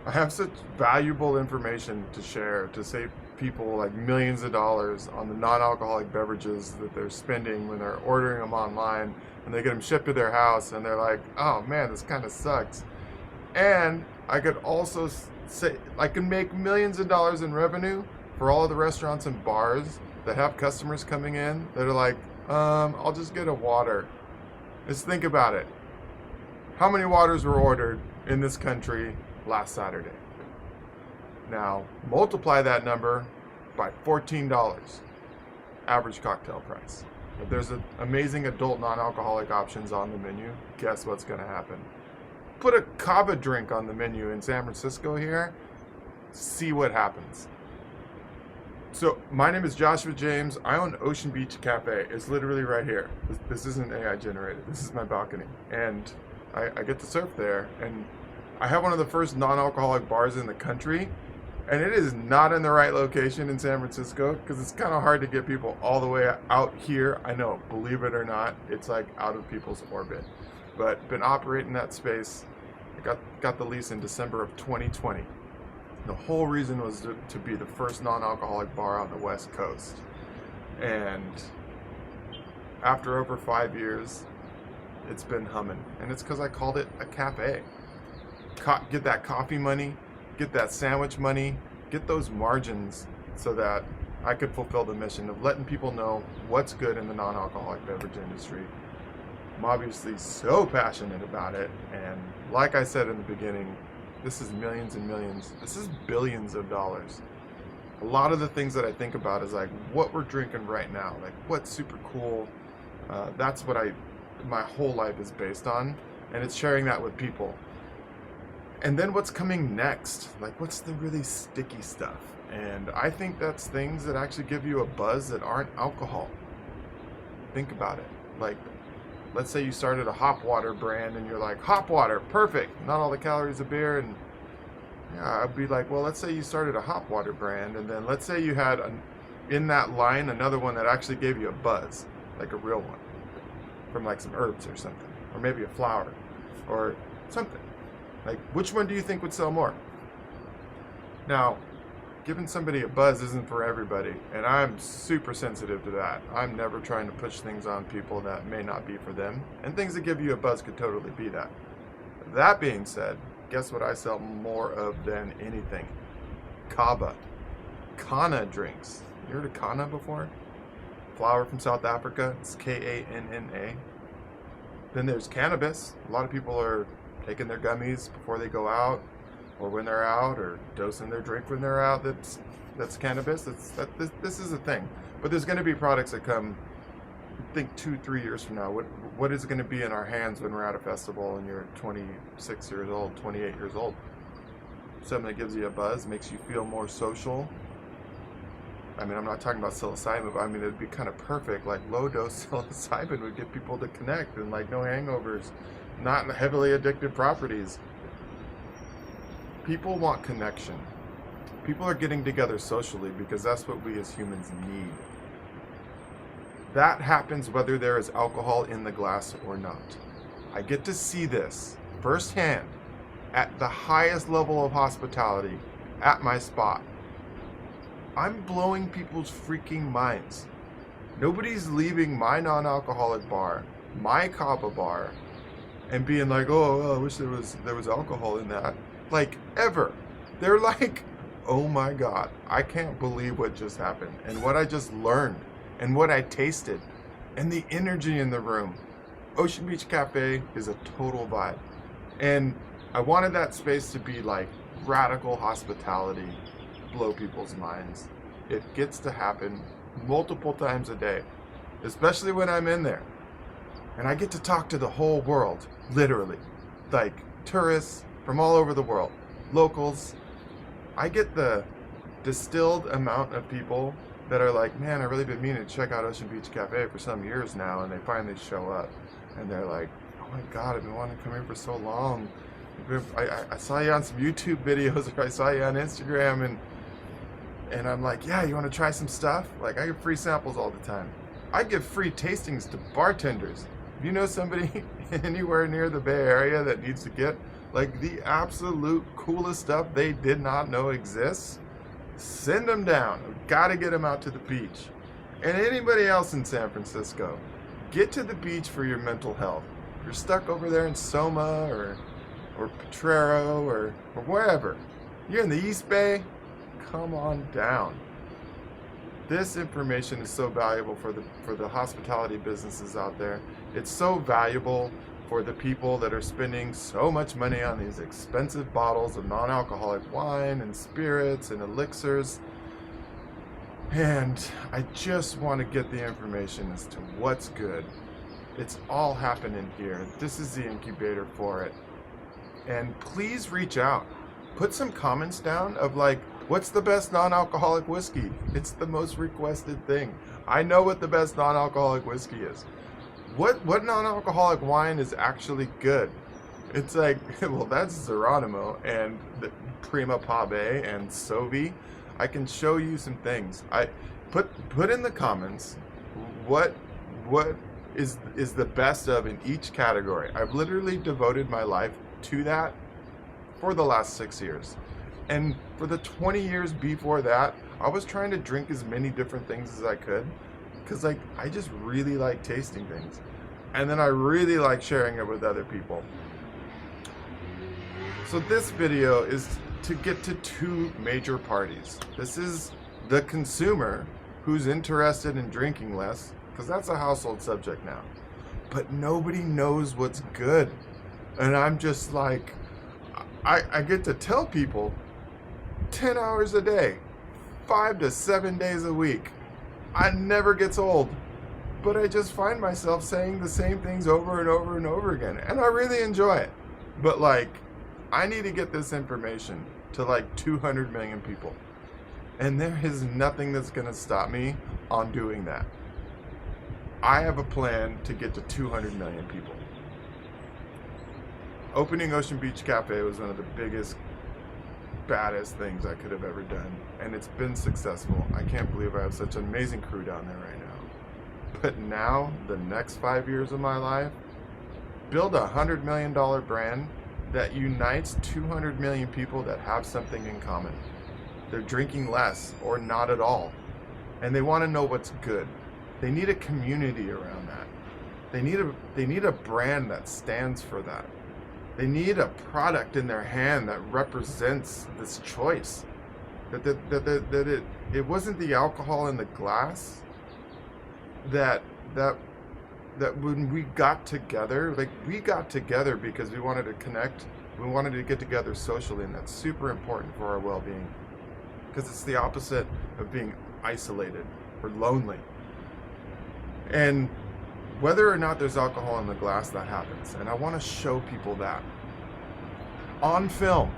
I have such valuable information to share to save people like millions of dollars on the non-alcoholic beverages that they're spending when they're ordering them online and they get them shipped to their house and they're like, oh man, this kind of sucks. And I could also say I can make millions of dollars in revenue for all of the restaurants and bars that have customers coming in that are like, I'll just get a water. Just think about it. How many waters were ordered in this country last Saturday? Now, multiply that number by $14, average cocktail price. If there's amazing adult non-alcoholic options on the menu, guess what's going to happen? Put a Kava drink on the menu in San Francisco here, see what happens. So, my name is Joshua James. I own Ocean Beach Cafe. It's literally right here. This isn't AI generated. This is my balcony. And I get to surf there. And I have one of the first non-alcoholic bars in the country. And it is not in the right location in San Francisco because it's kind of hard to get people all the way out here. I know, believe it or not, it's like out of people's orbit. But been operating that space. I got the lease in December of 2020. The whole reason was to be the first non-alcoholic bar on the West Coast. And after over 5 years, it's been humming. And it's because I called it a cafe. Get that coffee money, get that sandwich money, get those margins so that I could fulfill the mission of letting people know what's good in the non-alcoholic beverage industry. I'm obviously so passionate about it. And like I said in the beginning, this is millions and millions. This is billions of dollars. A lot of the things that I think about is like what we're drinking right now, like what's super cool. That's what my whole life is based on, and it's sharing that with people. And then what's coming next? Like what's the really sticky stuff? And I think that's things that actually give you a buzz that aren't alcohol. Think about it. Like, let's say you started a hop water brand and you're like, hop water, perfect, not all the calories of beer. And yeah, I'd be like, well, let's say you started a hop water brand and then let's say you had in that line another one that actually gave you a buzz, like a real one, from like some herbs or something, or maybe a flower or something. Like, which one do you think would sell more? Now, giving somebody a buzz isn't for everybody, and I'm super sensitive to that. I'm never trying to push things on people that may not be for them, and things that give you a buzz could totally be that. That being said, guess what I sell more of than anything? Kava. Kanna drinks. You heard of kanna before? Flower from South Africa. It's Kanna. Then there's cannabis. A lot of people are taking their gummies before they go out, or when they're out, or dosing their drink when they're out. That's cannabis. This is a thing. But there's going to be products that come, I think 2-3 years from now. What is going to be in our hands when we're at a festival and you're 26 years old, 28 years old? Something that gives you a buzz, makes you feel more social. I mean, I'm not talking about psilocybin, but I mean, it'd be kind of perfect. Like low dose psilocybin would get people to connect and like no hangovers, not heavily addictive properties. People want connection. People are getting together socially because that's what we as humans need. That happens whether there is alcohol in the glass or not. I get to see this firsthand at the highest level of hospitality at my spot. I'm blowing people's freaking minds. Nobody's leaving my non-alcoholic bar, my Kava bar, and being like, oh, I wish there was alcohol in that. Like, ever. They're like, oh my God, I can't believe what just happened and what I just learned and what I tasted and the energy in the room. Ocean Beach Cafe is a total vibe. And I wanted that space to be like radical hospitality, blow people's minds. It gets to happen multiple times a day, especially when I'm in there. And I get to talk to the whole world, literally. Like tourists from all over the world, locals. I get the distilled amount of people that are like, man, I've really been meaning to check out Ocean Beach Cafe for some years now, and they finally show up. And they're like, oh my God, I've been wanting to come here for so long. I saw you on some YouTube videos, or I saw you on Instagram, and I'm like, yeah, you want to try some stuff? Like, I give free samples all the time. I give free tastings to bartenders. If you know somebody anywhere near the Bay Area that needs to get like the absolute coolest stuff they did not know exists, send them down. We've got to get them out to the beach. And anybody else in San Francisco, get to the beach for your mental health. If you're stuck over there in Soma or Potrero or wherever, you're in the East Bay, come on down. This information is so valuable for the hospitality businesses out there. It's so valuable for the people that are spending so much money on these expensive bottles of non-alcoholic wine and spirits and elixirs. And I just want to get the information as to what's good. It's all happening here. This is the incubator for it. And please reach out. Put some comments down of like, what's the best non-alcoholic whiskey? It's the most requested thing. I know what the best non-alcoholic whiskey is. What non-alcoholic wine is actually good? It's like, well, that's Geronimo and the Prima Pave and Sovi. I can show you some things. I put in the comments what is the best of in each category. I've literally devoted my life to that for the last 6 years. And for the 20 years before that, I was trying to drink as many different things as I could, because like I just really like tasting things. And then I really like sharing it with other people. So this video is to get to two major parties. This is the consumer who's interested in drinking less, because that's a household subject now. But nobody knows what's good. And I'm just like, I get to tell people 10 hours a day, 5 to 7 days a week. It never gets old. But I just find myself saying the same things over and over and over again. And I really enjoy it. But like, I need to get this information to like 200 million people. And there is nothing that's going to stop me on doing that. I have a plan to get to 200 million people. Opening Ocean Beach Cafe was one of the biggest, baddest things I could have ever done. And it's been successful. I can't believe I have such an amazing crew down there right now. But now, the next 5 years of my life, build a $100 million brand that unites 200 million people that have something in common. They're drinking less or not at all. And they want to know what's good. They need a community around that. They need a brand that stands for that. They need a product in their hand that represents this choice. That it wasn't the alcohol in the glass. That when we got together, like we got together because we wanted to connect. We wanted to get together socially, and that's super important for our well-being. Because it's the opposite of being isolated or lonely. And whether or not there's alcohol in the glass, that happens. And I want to show people that on film.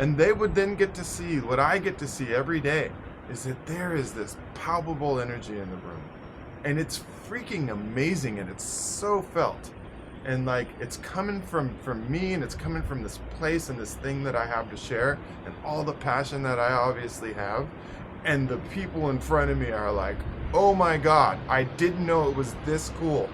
And they would then get to see what I get to see every day, is that there is this palpable energy in the room. And it's freaking amazing, and it's so felt. And like, it's coming from me, and it's coming from this place and this thing that I have to share, and all the passion that I obviously have. And the people in front of me are like, oh my God, I didn't know it was this cool.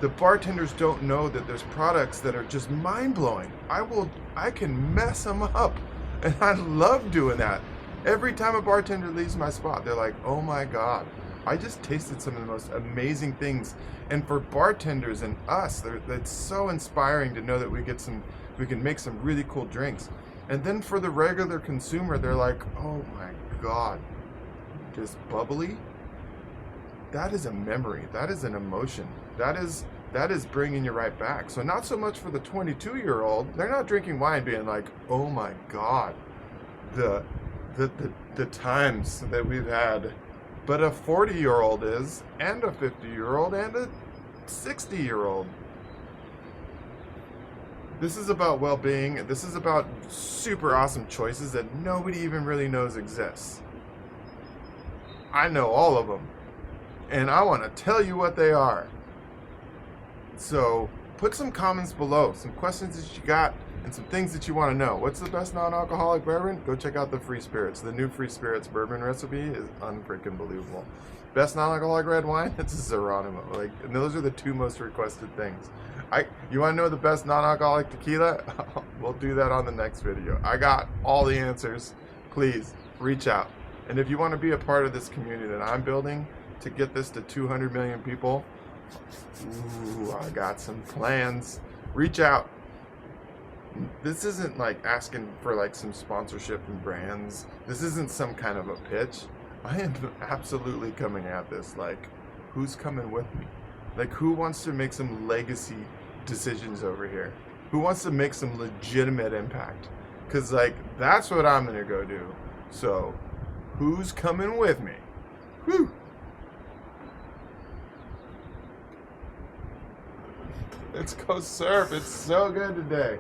The bartenders don't know that there's products that are just mind-blowing. I can mess them up. And I love doing that. Every time a bartender leaves my spot, they're like, oh my God, I just tasted some of the most amazing things. And for bartenders and us, it's so inspiring to know that we can make some really cool drinks. And then for the regular consumer, they're like, oh my God, this bubbly? That is a memory. That is an emotion. That is bringing you right back. So not so much for the 22-year-old. They're not drinking wine being like, oh my God, the times that we've had. But a 40-year-old is, and a 50-year-old, and a 60-year-old. This is about well-being. This is about super awesome choices that nobody even really knows exists. I know all of them, and I want to tell you what they are. So put some comments below, some questions that you got, and some things that you want to know. What's the best non-alcoholic bourbon? Go check out the Free Spirits. The new Free Spirits bourbon recipe is unfreaking believable. Best non-alcoholic red wine? It's a Geronimo. And those are the two most requested things. You want to know the best non-alcoholic tequila? We'll do that on the next video. I got all the answers. Please reach out. And if you want to be a part of this community that I'm building to get this to 200 million people, ooh, I got some plans. Reach out. This isn't like asking for like some sponsorship from brands. This isn't some kind of a pitch. I am absolutely coming at this like, who's coming with me? Like, who wants to make some legacy decisions over here? Who wants to make some legitimate impact? Because, like, that's what I'm going to go do. So, who's coming with me? Whew. Let's go surf. It's so good today.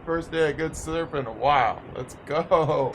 First day of good surf in a while. Let's go.